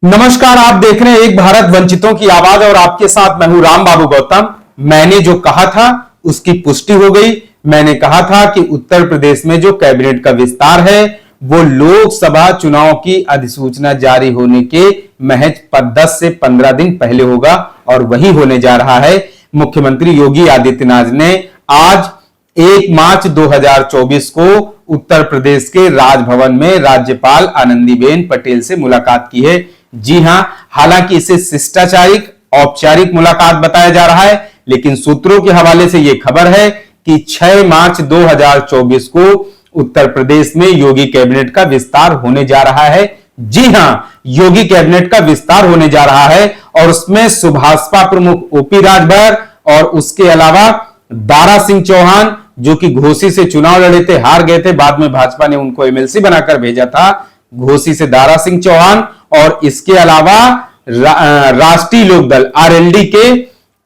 नमस्कार, आप देख रहे हैं एक भारत वंचितों की आवाज और आपके साथ मैं हूं राम बाबू गौतम। मैंने जो कहा था उसकी पुष्टि हो गई। मैंने कहा था कि उत्तर प्रदेश में जो कैबिनेट का विस्तार है वो लोकसभा चुनाव की अधिसूचना जारी होने के महज 10 से 15 दिन पहले होगा और वही होने जा रहा है। मुख्यमंत्री योगी आदित्यनाथ ने आज 1 मार्च 2024 को उत्तर प्रदेश के राजभवन में राज्यपाल आनंदीबेन पटेल से मुलाकात की है। जी हां, हालांकि इसे शिष्टाचारिक औपचारिक मुलाकात बताया जा रहा है, लेकिन सूत्रों के हवाले से यह खबर है कि 6 मार्च 2024 को उत्तर प्रदेश में योगी कैबिनेट का विस्तार होने जा रहा है। जी हां, योगी कैबिनेट का विस्तार होने जा रहा है और उसमें सुभाषपा प्रमुख ओपी राजभर और उसके अलावा दारा सिंह चौहान, जो कि घोसी से चुनाव लड़े थे, हार गए थे, बाद में भाजपा ने उनको एमएलसी बनाकर भेजा था। घोसी से दारा सिंह चौहान और इसके अलावा राष्ट्रीय लोकदल आरएलडी के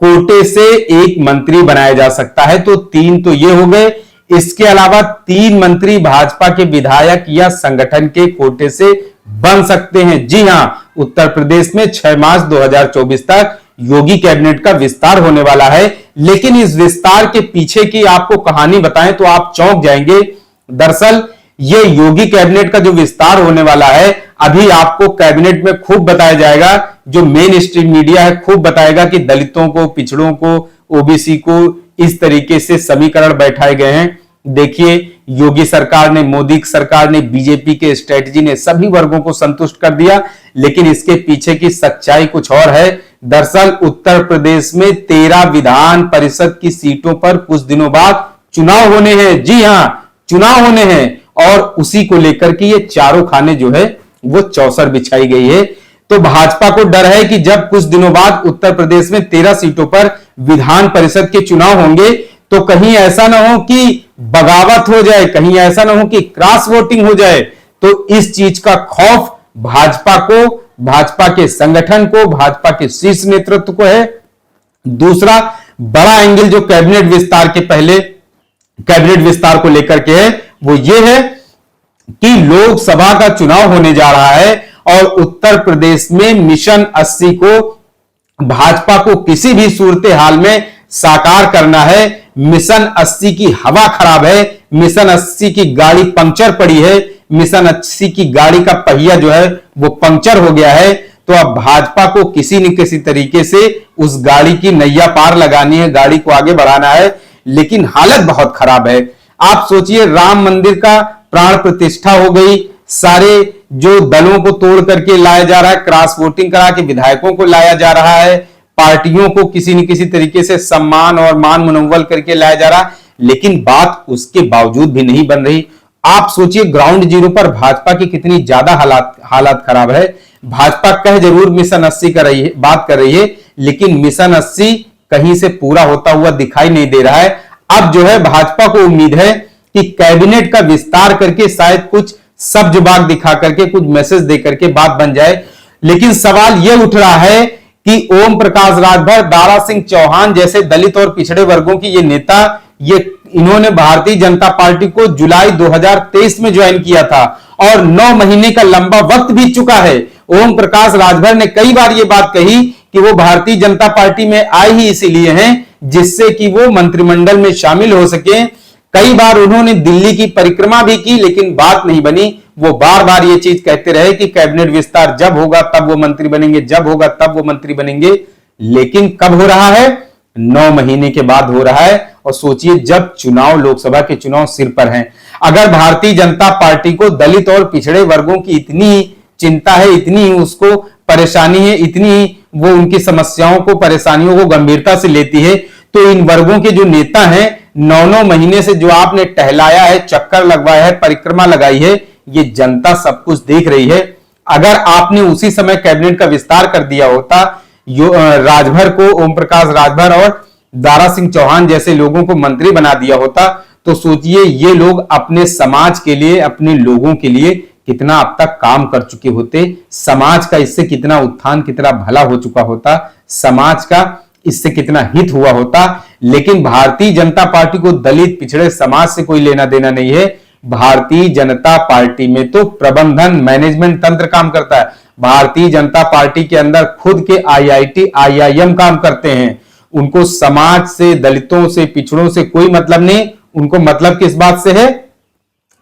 कोटे से एक मंत्री बनाया जा सकता है। तो 3 तो ये हो गए। इसके अलावा 3 मंत्री भाजपा के विधायक या संगठन के कोटे से बन सकते हैं। जी हां, उत्तर प्रदेश में 6 मार्च 2024 तक योगी कैबिनेट का विस्तार होने वाला है। लेकिन इस विस्तार के पीछे की आपको कहानी बताएं तो आप चौंक जाएंगे। दरअसल ये योगी कैबिनेट का जो विस्तार होने वाला है, अभी आपको कैबिनेट में खूब बताया जाएगा, जो मेन स्ट्रीम मीडिया है खूब बताएगा कि दलितों को, पिछड़ों को, ओबीसी को इस तरीके से समीकरण बैठाए गए हैं। देखिए, योगी सरकार ने, मोदी सरकार ने, बीजेपी के स्ट्रेटजी ने सभी वर्गों को संतुष्ट कर दिया, लेकिन इसके पीछे की सच्चाई कुछ और है। दरअसल उत्तर प्रदेश में 13 विधान परिषद की सीटों पर कुछ दिनों बाद चुनाव होने हैं। जी हां, चुनाव होने हैं और उसी को लेकर के ये चारों खाने जो है वो चौसर बिछाई गई है। तो भाजपा को डर है कि जब कुछ दिनों बाद उत्तर प्रदेश में 13 सीटों पर विधान परिषद के चुनाव होंगे तो कहीं ऐसा ना हो कि बगावत हो जाए, कहीं ऐसा ना हो कि क्रॉस वोटिंग हो जाए। तो इस चीज का खौफ भाजपा को, भाजपा के संगठन को, भाजपा के शीर्ष नेतृत्व को है। दूसरा बड़ा एंगल जो कैबिनेट विस्तार के पहले, कैबिनेट विस्तार को लेकर के है, वो ये है कि लोकसभा का चुनाव होने जा रहा है और उत्तर प्रदेश में मिशन 80 को भाजपा को किसी भी सूरत हाल में साकार करना है। मिशन 80 की हवा खराब है, मिशन 80 की गाड़ी पंक्चर पड़ी है, मिशन 80 की गाड़ी का पहिया जो है वो पंक्चर हो गया है। तो अब भाजपा को किसी न किसी तरीके से उस गाड़ी की नैया पार लगानी है, गाड़ी को आगे बढ़ाना है, लेकिन हालत बहुत खराब है। आप सोचिए, राम मंदिर का प्राण प्रतिष्ठा हो गई, सारे जो दलों को तोड़ करके लाया जा रहा है, क्रॉस वोटिंग करा के विधायकों को लाया जा रहा है, पार्टियों को किसी न किसी तरीके से सम्मान और मान मुनव्वल करके लाया जा रहा है, लेकिन बात उसके बावजूद भी नहीं बन रही। आप सोचिए, ग्राउंड जीरो पर भाजपा की कितनी ज्यादा हालात खराब है। भाजपा कह जरूर मिशन 80 कर रही है, बात कर रही है, लेकिन मिशन 80 कहीं से पूरा होता हुआ दिखाई नहीं दे रहा है। अब जो है भाजपा को उम्मीद है कि कैबिनेट का विस्तार करके शायद कुछ सब जुबान दिखा करके, कुछ मैसेज दे करके बात बन जाए। लेकिन सवाल यह उठ रहा है कि ओम प्रकाश राजभर, दारा सिंह चौहान जैसे दलित और पिछड़े वर्गों की ये नेता, इन्होंने भारतीय जनता पार्टी को जुलाई 2023 में ज्वाइन किया था और 9 महीने का लंबा वक्त बीत चुका है। ओम प्रकाश राजभर ने कई बार यह बात कही कि वो भारतीय जनता पार्टी में आए ही इसीलिए हैं जिससे कि वो मंत्रिमंडल में शामिल हो सके। कई बार उन्होंने दिल्ली की परिक्रमा भी की, लेकिन बात नहीं बनी। वो बार बार ये चीज कहते रहे कि कैबिनेट विस्तार जब होगा तब वो मंत्री बनेंगे, जब होगा तब वो मंत्री बनेंगे। लेकिन कब हो रहा है? 9 महीने के बाद हो रहा है। और सोचिए, जब चुनाव, लोकसभा के चुनाव सिर पर हैं, अगर भारतीय जनता पार्टी को दलित और पिछड़े वर्गों की इतनी चिंता है, इतनी उसको परेशानी है, इतनी वो उनकी समस्याओं को, परेशानियों को गंभीरता से लेती है, तो इन वर्गों के जो नेता हैं, 9 महीने से जो आपने टहलाया है, चक्कर लगवाया है, परिक्रमा लगाई है, ये जनता सब कुछ देख रही है। अगर आपने उसी समय कैबिनेट का विस्तार कर दिया होता, राजभर को, ओम प्रकाश राजभर और दारा सिंह चौहान जैसे लोगों को मंत्री बना दिया होता, तो सोचिए ये लोग अपने समाज के लिए, अपने लोगों के लिए कितना अब तक काम कर चुके होते, समाज का इससे कितना उत्थान, कितना भला हो चुका होता, समाज का इससे कितना हित हुआ होता। लेकिन भारतीय जनता पार्टी को दलित, पिछड़े समाज से कोई लेना देना नहीं है। भारतीय जनता पार्टी में तो प्रबंधन मैनेजमेंट तंत्र काम करता है। भारतीय जनता पार्टी के अंदर खुद के IIT IIM काम करते हैं। उनको समाज से, दलितों से, पिछड़ों से कोई मतलब नहीं। उनको मतलब किस बात से है?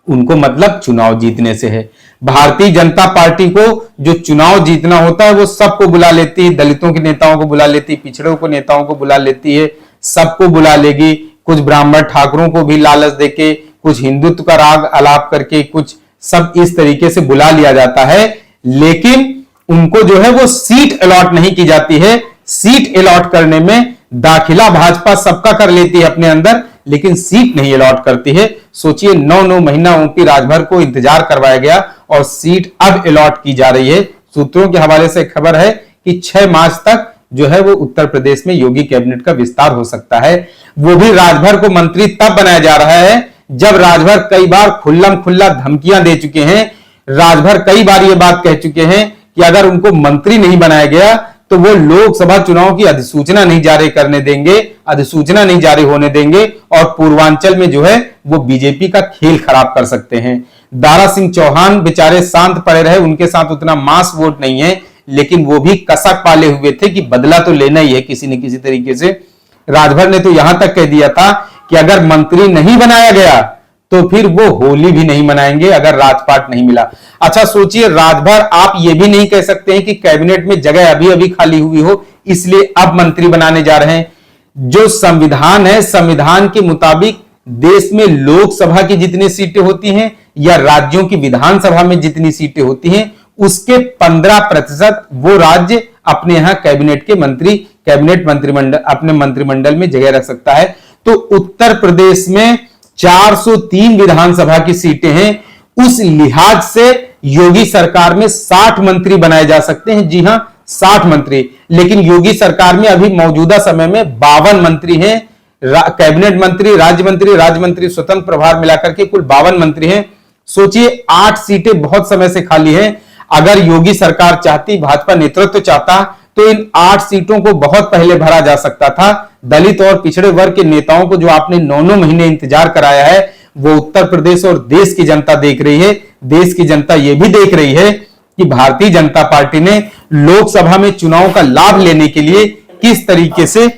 उनको मतलब चुनाव जीतने से है। भारतीय जनता पार्टी को जो चुनाव जीतना होता है वो सबको बुला लेती है, दलितों के नेताओं को बुला लेती है, पिछड़ों को नेताओं को बुला लेती है, सबको बुला लेगी। कुछ ब्राह्मण ठाकुरों को भी लालच देके, कुछ हिंदुत्व का राग अलाप करके, कुछ सब इस तरीके से बुला लिया जाता है, लेकिन उनको जो है वो सीट अलॉट नहीं की जाती है। सीट अलॉट करने में दाखिला भाजपा सबका कर लेती है अपने अंदर, लेकिन सीट नहीं अलॉट करती है। सोचिए 9 महीना ओपी राजभर को इंतजार करवाया गया और सीट अब अलॉट की जा रही है। सूत्रों के हवाले से खबर है कि 6 मार्च तक जो है वो उत्तर प्रदेश में योगी कैबिनेट का विस्तार हो सकता है। वो भी राजभर को मंत्री तब बनाया जा रहा है जब राजभर कई बार खुल्लम खुल्ला धमकियां दे चुके हैं। राजभर कई बार ये बात कह चुके हैं कि अगर उनको मंत्री नहीं बनाया गया तो वो लोकसभा चुनाव की अधिसूचना नहीं जारी करने देंगे, अधिसूचना नहीं जारी होने देंगे और पूर्वांचल में जो है वो बीजेपी का खेल खराब कर सकते हैं। दारा सिंह चौहान बेचारे शांत पड़े रहे, उनके साथ उतना मास वोट नहीं है, लेकिन वो भी कसक पाले हुए थे कि बदला तो लेना ही है किसी न किसी तरीके से। राजभर ने तो यहां तक कह दिया था कि अगर मंत्री नहीं बनाया गया तो फिर वो होली भी नहीं मनाएंगे अगर राजपाट नहीं मिला। अच्छा सोचिए, राजभर आप ये भी नहीं कह सकते हैं कि कैबिनेट में जगह अभी अभी खाली हुई हो इसलिए अब मंत्री बनाने जा रहे हैं। जो संविधान है, संविधान के मुताबिक देश में लोकसभा की जितनी सीटें होती हैं या राज्यों की विधानसभा में जितनी सीटें होती हैं उसके 15% वो राज्य अपने यहां कैबिनेट के मंत्री, कैबिनेट मंत्रिमंडल, अपने मंत्रिमंडल में जगह रख सकता है। तो उत्तर प्रदेश में 403 विधानसभा की सीटें हैं। उस लिहाज से योगी सरकार में 60 मंत्री बनाए जा सकते हैं। जी हां, 60 मंत्री। लेकिन योगी सरकार में अभी मौजूदा समय में 52 मंत्री हैं। कैबिनेट मंत्री, राज्य मंत्री, स्वतंत्र प्रभार मिलाकर के कुल 52 मंत्री हैं। सोचिए 8 सीटें बहुत समय से खाली हैं। अगर योगी सरकार चाहती, भाजपा नेतृत्व चाहता तो इन 8 सीटों को बहुत पहले भरा जा सकता था। दलित और पिछड़े वर्ग के नेताओं को जो आपने 9 महीने इंतजार कराया है वो उत्तर प्रदेश और देश की जनता देख रही है। देश की जनता यह भी देख रही है कि भारतीय जनता पार्टी ने लोकसभा में चुनाव का लाभ लेने के लिए किस तरीके से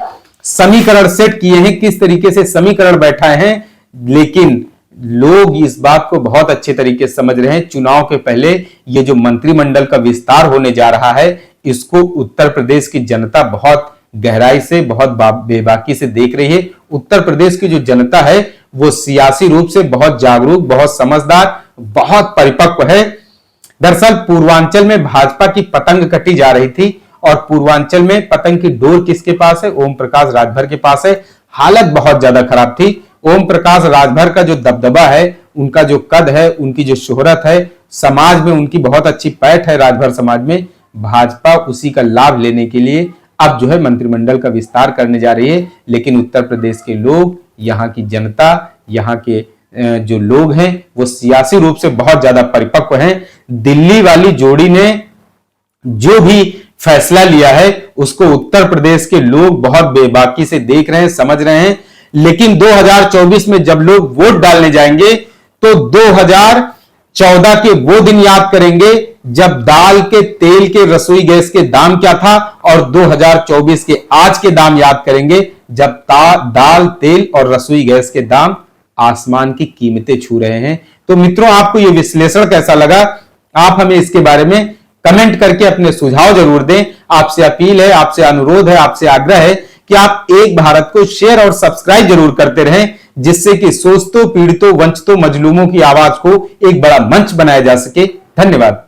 समीकरण सेट किए हैं, किस तरीके से समीकरण बैठाए हैं। लेकिन लोग इस बात को बहुत अच्छे तरीके से समझ रहे हैं। चुनाव के पहले ये जो मंत्रिमंडल का विस्तार होने जा रहा है इसको उत्तर प्रदेश की जनता बहुत गहराई से, बहुत बेबाकी से देख रही है। उत्तर प्रदेश की जो जनता है वो सियासी रूप से बहुत जागरूक, बहुत समझदार, बहुत परिपक्व है। दरअसल पूर्वांचल में भाजपा की पतंग कटी जा रही थी और पूर्वांचल में पतंग की डोर किसके पास है? ओम प्रकाश राजभर के पास है। हालत बहुत ज्यादा खराब थी। ओम प्रकाश राजभर का जो दबदबा है, उनका जो कद है, उनकी जो शोहरत है, समाज में उनकी बहुत अच्छी पैठ है राजभर समाज में। भाजपा उसी का लाभ लेने के लिए अब जो है मंत्रिमंडल का विस्तार करने जा रही है। लेकिन उत्तर प्रदेश के लोग, यहाँ की जनता, यहाँ के जो लोग हैं वो सियासी रूप से बहुत ज्यादा परिपक्व हैं। दिल्ली वाली जोड़ी ने जो भी फैसला लिया है उसको उत्तर प्रदेश के लोग बहुत बेबाकी से देख रहे हैं, समझ रहे हैं। लेकिन 2024 में जब लोग वोट डालने जाएंगे तो 2014 के वो दिन याद करेंगे जब दाल के, तेल के, रसोई गैस के दाम क्या था और 2024 के आज के दाम याद करेंगे जब दाल, तेल और रसोई गैस के दाम आसमान की कीमतें छू रहे हैं। तो मित्रों, आपको यह विश्लेषण कैसा लगा? आप हमें इसके बारे में कमेंट करके अपने सुझाव जरूर दें। आपसे अपील है, आपसे अनुरोध है, आपसे आग्रह है कि आप एक भारत को शेयर और सब्सक्राइब जरूर करते रहें, जिससे कि शोषितों, पीड़ितों, वंचितों, मजलूमों की आवाज को एक बड़ा मंच बनाया जा सके। धन्यवाद।